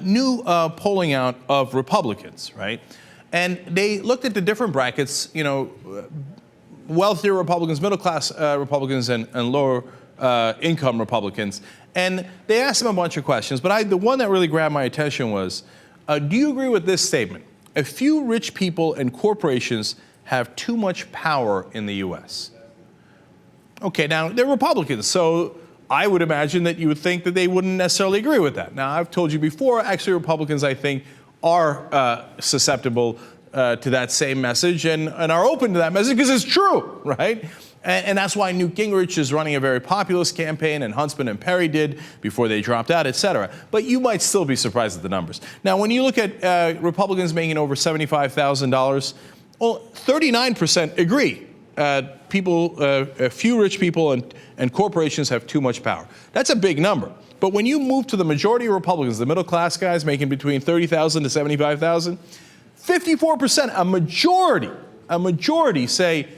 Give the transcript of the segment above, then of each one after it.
new polling out of Republicans, right? And they looked at the different brackets, you know, wealthier Republicans, middle-class Republicans, and lower income Republicans. And they asked them a bunch of questions, but the one that really grabbed my attention was, do you agree with this statement? A few rich people and corporations have too much power in the U.S. Okay, now, they're Republicans, so I would imagine that you would think that they wouldn't necessarily agree with that. Now, I've told you before, actually, Republicans, I think, are susceptible to that same message and are open to that message because it's true, right? And that's why Newt Gingrich is running a very populist campaign, and Huntsman and Perry did before they dropped out, et cetera. But you might still be surprised at the numbers. Now, when you look at Republicans making over $75,000, well, 39% agree. A few rich people and corporations have too much power. That's a big number. But when you move to the majority of Republicans, the middle-class guys making between $30,000 to $75,000, 54%, a majority say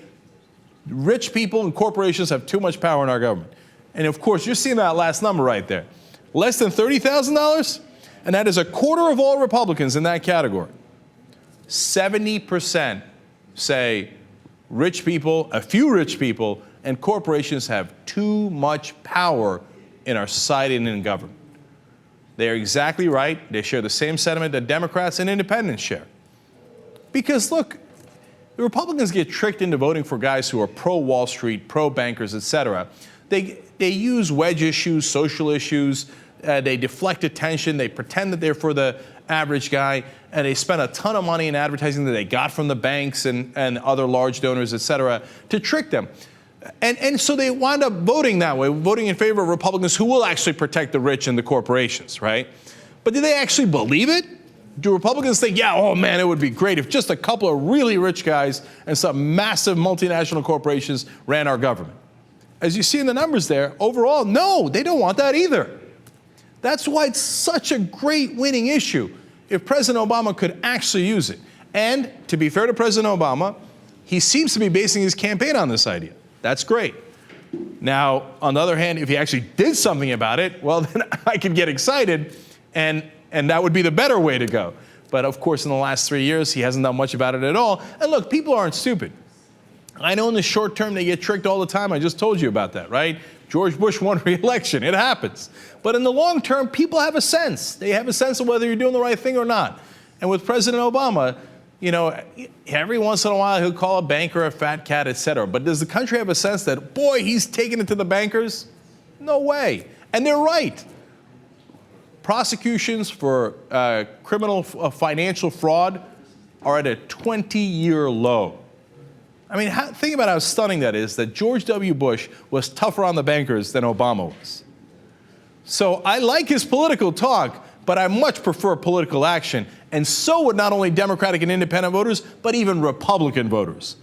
rich people and corporations have too much power in our government. And of course, you're seeing that last number right there. Less than $30,000, and that is a quarter of all Republicans in that category. 70% say rich people, a few rich people, and corporations have too much power in our society and in government. They are exactly right. They share the same sentiment that Democrats and independents share. Because look, the Republicans get tricked into voting for guys who are pro-Wall Street, pro-bankers, et cetera. They use wedge issues, social issues. They deflect attention. They pretend that they're for the average guy, and they spend a ton of money in advertising that they got from the banks and other large donors, et cetera, to trick them. And so they wind up voting that way, voting in favor of Republicans who will actually protect the rich and the corporations, right? But do they actually believe it? Do Republicans think, yeah, oh man, it would be great if just a couple of really rich guys and some massive multinational corporations ran our government? As you see in the numbers there, overall, no, they don't want that either. That's why it's such a great winning issue if President Obama could actually use it. And to be fair to President Obama, he seems to be basing his campaign on this idea. That's great. Now, on the other hand, if he actually did something about it, well, then I could get excited, and that would be the better way to go. But of course, in the last 3 years, he hasn't done much about it at all. And look, people aren't stupid. I know in the short term they get tricked all the time. I just told you about that, right? George Bush won re-election. It happens. But in the long term, people have a sense. They have a sense of whether you're doing the right thing or not. And with President Obama, you know, every once in a while he'll call a banker a fat cat, et cetera. But does the country have a sense that, boy, he's taking it to the bankers? No way. And they're right. Prosecutions for criminal financial fraud are at a 20-year low. I mean, think about how stunning that is, that George W. Bush was tougher on the bankers than Obama was. So I like his political talk, but I much prefer political action. And so would not only Democratic and independent voters, but even Republican voters.